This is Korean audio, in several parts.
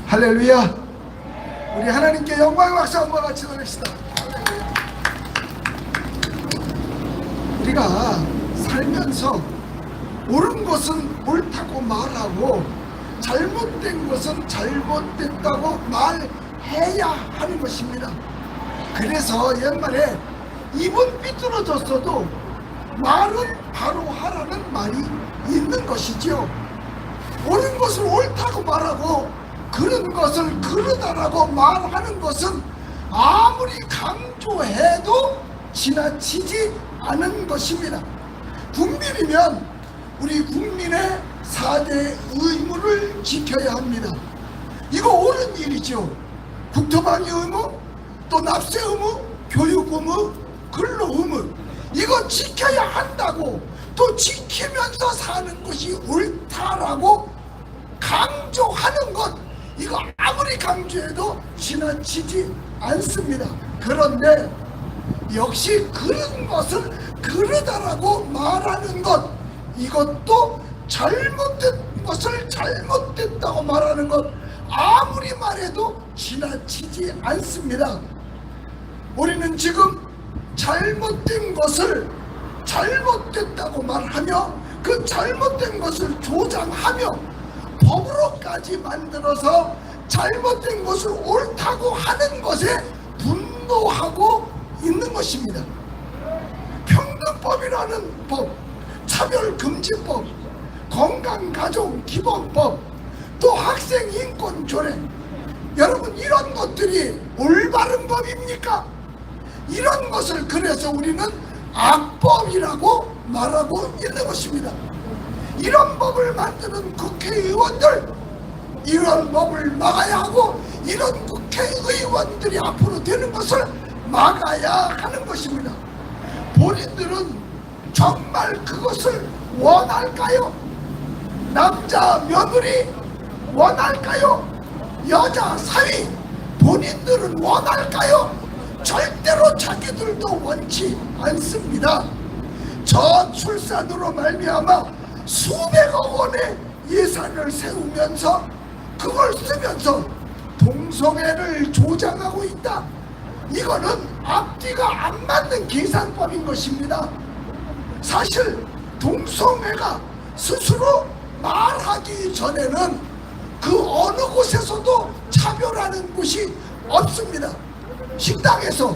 할렐루야. 우리 하나님께 영광의 박수 한번 같이 드립시다. 우리가 살면서 옳은 것은 옳다고 말하고 잘못된 것은 잘못됐다고 말해야 하는 것입니다. 그래서 옛말에 입은 삐뚤어졌어도 말은 바로 하라는 말이 있는 것이죠. 옳은 것을 옳다고 말하고 그른 것을 그르다라고 말하는 것은 아무리 강조해도 지나치지 않은 것입니다. 국민이면 우리 국민의 4대 의무를 지켜야 합니다. 이거 옳은 일이죠. 국토방위 의무, 또 납세 의무, 교육 의무, 근로 의무, 이거 지켜야 한다고 또 지키면서 사는 것이 옳다라고 강조하는 것, 이거 아무리 강조해도 지나치지 않습니다. 그런데 역시 그런 것을 그러다라고 말하는 것, 이것도 잘못된 것을 잘못됐다고 말하는 것, 아무리 말해도 지나치지 않습니다. 우리는 지금 잘못된 것을 잘못됐다고 말하며 그 잘못된 것을 조장하며 법으로까지 만들어서 잘못된 것을 옳다고 하는 것에 분노하고 있는 것입니다. 평등법이라는 법, 차별금지법, 건강가족기본법, 또 학생인권조례, 여러분 이런 것들이 올바른 법입니까? 이런 것을 그래서 우리는 악법이라고 말하고 있는 것입니다. 이런 법을 만드는 국회의원들, 이런 법을 막아야 하고 이런 국회의원들이 앞으로 되는 것을 막아야 하는 것입니다. 본인들은 정말 그것을 원할까요? 남자 며느리 원할까요? 여자 사위 본인들은 원할까요? 절대로 자기들도 원치 않습니다. 저출산으로 말미암아 수백억 원의 예산을 세우면서 그걸 쓰면서 동성애를 조장하고 있다. 이거는 앞뒤가 안 맞는 계산법인 것입니다. 사실 동성애가 스스로 말하기 전에는 그 어느 곳에서도 차별하는 곳이 없습니다. 식당에서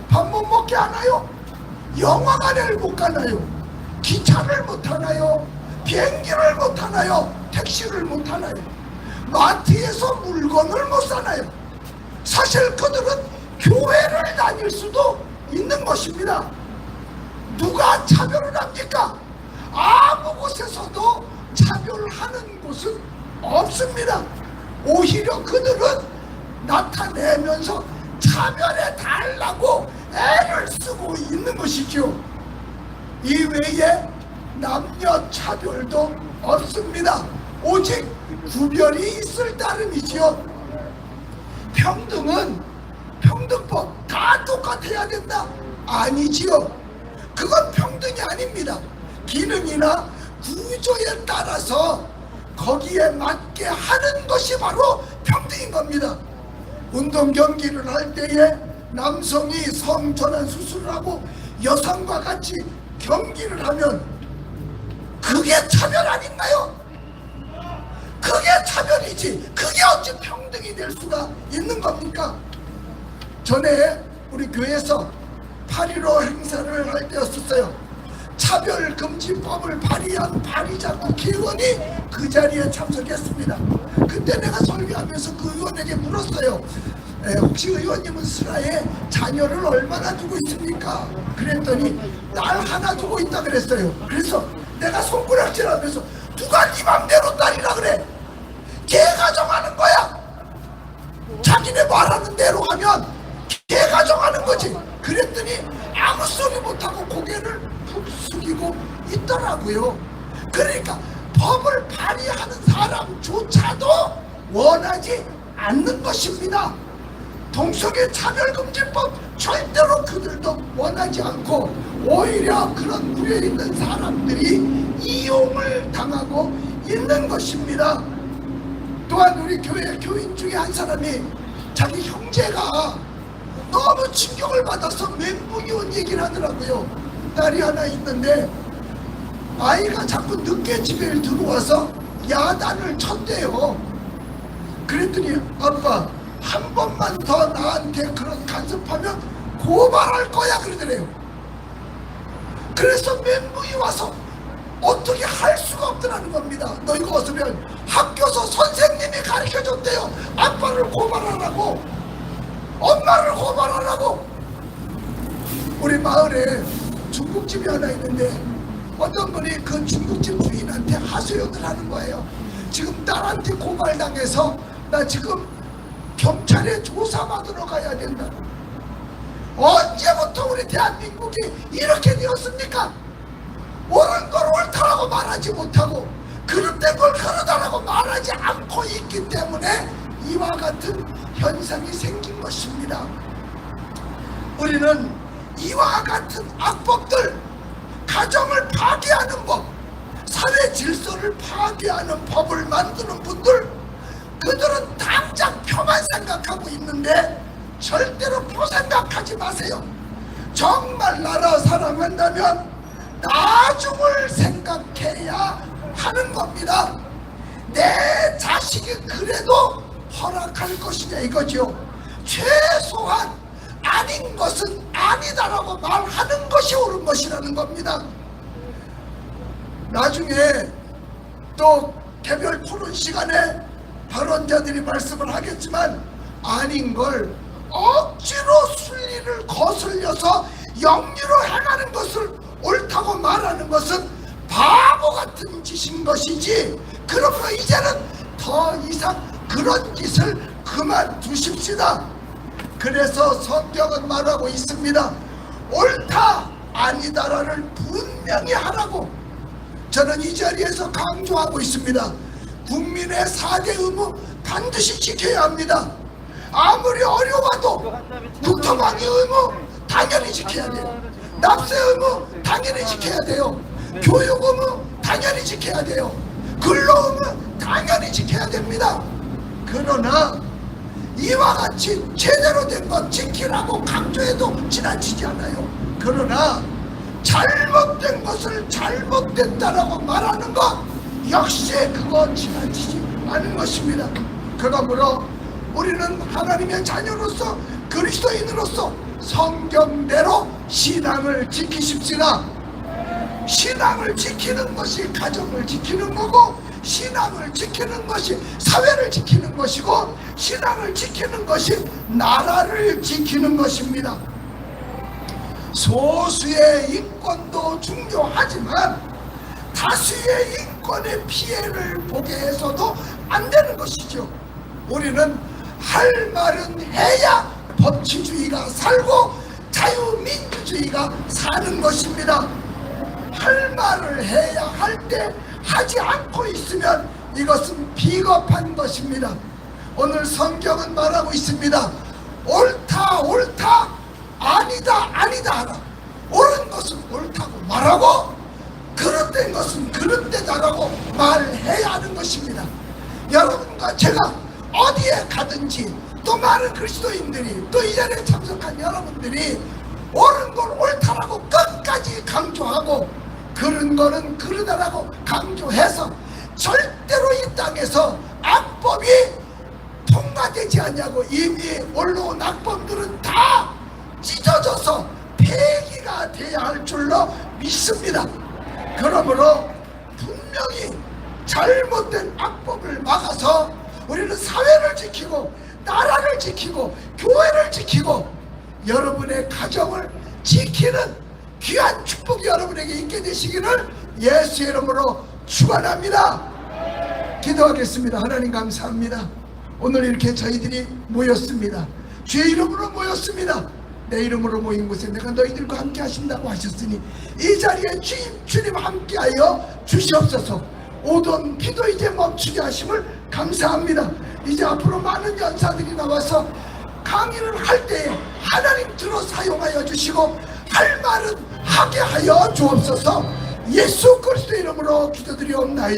밥 못 먹게 하나요? 영화관을 못 가나요? 기차를 못 타나요? 비행기를 못 타나요? 택시를 못 타나요? 마트에서 물건을 못 사나요? 사실 그들은 교회를 다닐 수도 있는 것입니다. 누가 차별을 합니까? 아무 곳에서도 차별하는 곳은 없습니다. 오히려 그들은 나타내면서 차별해 달라고 애를 쓰고 있는 것이죠. 이외에 남녀 차별도 없습니다. 오직 구별이 있을 따름이지요. 평등은 평등법 다 똑같아야 된다? 아니지요. 그건 평등이 아닙니다. 기능이나 구조에 따라서 거기에 맞게 하는 것이 바로 평등인 겁니다. 운동 경기를 할 때에 남성이 성전환 수술을 하고 여성과 같이 경기를 하면 그게 차별 아닌가요? 그게 차별이지, 그게 어찌 평등이 될 수가 있는 겁니까? 전에 우리 교회에서 8.15 행사를 할 때였었어요. 차별금지법을 발의한 발의자 국회의원이 그 자리에 참석했습니다. 그때 내가 설교하면서 그 의원에게 물었어요. 혹시 의원님은 슬하에 자녀를 얼마나 두고 있습니까? 그랬더니 딸 하나 두고 있다 그랬어요. 그래서 내가 손가락질하면서 누가 네 맘대로 딸이라 그래? 걔가 정하는 거야. 자기네 말하는 대로 하면 걔가 정하는 거지. 그랬더니 아무 소리 못하고 고개를 푹 숙이고 있더라고요. 그러니까 법을 발의하는 사람조차도 원하지 않는 것입니다. 동성애 차별금지법 절대로 그들도 원하지 않고 오히려 그런 무리에 있는 사람들이 이용을 당하고 있는 것입니다. 또한 우리 교회 교인 중에 한 사람이 자기 형제가 너무 충격을 받아서 멘붕이 온 얘기를 하더라고요. 딸이 하나 있는데 아이가 자꾸 늦게 집에 들어와서 야단을 쳤대요. 그랬더니 아빠 한 번만 더 나한테 그런 간섭하면 고발할 거야 그러더래요. 그래서 멘붕이 와서 어떻게 할 수가 없더라는 겁니다. 너희가 어쩌면 학교에서 선생님이 가르쳐줬대요. 아빠를 고발하라고, 엄마를 고발하라고. 우리 마을에 중국집이 하나 있는데 어떤 분이 그 중국집 주인한테 하소연을 하는 거예요. 지금 딸한테 고발당해서 나 지금 경찰에 조사받으러 가야 된다. 언제부터 우리 대한민국이 이렇게 되었습니까? 옳은 걸 옳다라고 말하지 못하고 그릇된 걸 그릇하라고 말하지 않고 있기 때문에 이와 같은 현상이 생긴 것입니다. 우리는 이와 같은 악법들, 가정을 파괴하는 법, 사회 질서를 파괴하는 법을 만드는 분들, 그들은 당장 표만 생각하고 있는데 절대로 표 생각하지 마세요. 정말 나라 사랑한다면 나중을 생각해야 하는 겁니다. 내 자식이 그래도 허락할 것이냐 이거죠. 최소한 아닌 것은 아니다라고 말하는 것이 옳은 것이라는 겁니다. 나중에 또 개별 토론 시간에 발언자들이 말씀을 하겠지만 아닌 걸 억지로 순리를 거슬려서 영리로 행하는 것을 옳다고 말하는 것은 바보 같은 짓인 것이지, 그러므로 이제는 더 이상 그런 짓을 그만두십시다. 그래서 성경은 말하고 있습니다. 옳다 아니다라를 분명히 하라고 저는 이 자리에서 강조하고 있습니다. 국민의 4대 의무 반드시 지켜야 합니다. 아무리 어려워도 국토관리 의무 당연히 지켜야 돼요. 납세 의무 당연히 지켜야 돼요. 교육 의무 당연히 지켜야 돼요. 근로 의무 당연히 지켜야 됩니다. 그러나 이와 같이 제대로 된 것 지키라고 강조해도 지나치지 않아요. 그러나 잘못된 것을 잘못됐다라고 말하는 것 역시 그거 지나치지 않은 것입니다. 그러므로 우리는 하나님의 자녀로서 그리스도인으로서 성경대로 신앙을 지키십시다. 신앙을 지키는 것이 가정을 지키는 거고, 신앙을 지키는 것이 사회를 지키는 것이고, 신앙을 지키는 것이 나라를 지키는 것입니다. 소수의 인권도 중요하지만 다수의 인권의 피해를 보게 해서도 안 되는 것이죠. 우리는 할 말은 해야 법치주의가 살고 자유민주주의가 사는 것입니다. 할 말을 해야 할 때 하지 않고 있으면 이것은 비겁한 것입니다. 오늘 성경은 말하고 있습니다. 옳다 옳다, 아니다 아니다 하라. 옳은 것은 옳다고 말하고 그릇된 것은 그릇되다라고 말해야 하는 것입니다. 여러분과 제가 어디에 가든지, 또 많은 그리스도인들이, 또 이 자리에 참석한 여러분들이 옳은 걸 옳다라고 끝까지 강조하고 그른 거는 그르다라고 강조해서 절대로 이 땅에서 악법이 통과되지 않냐고 이미 올라온 악법들은 다 찢어져서 폐기가 돼야 할 줄로 믿습니다. 그러므로 분명히 잘못된 악법을 막아서 우리는 사회를 지키고 나라를 지키고 교회를 지키고 여러분의 가정을 지키는 귀한 축복이 여러분에게 있게 되시기를 예수의 이름으로 축원합니다. 기도하겠습니다. 하나님 감사합니다. 오늘 이렇게 저희들이 모였습니다. 주의 이름으로 모였습니다. 내 이름으로 모인 곳에 내가 너희들과 함께 하신다고 하셨으니 이 자리에 주님 함께하여 주시옵소서. 오던 비도 이제 멈추게 하심을 감사합니다. 이제 앞으로 많은 연사들이 나와서 강의를 할 때에 하나님 들어 사용하여 주시고 할 말은 하게 하여 주옵소서. 예수 그리스도 이름으로 기도드리옵나이다.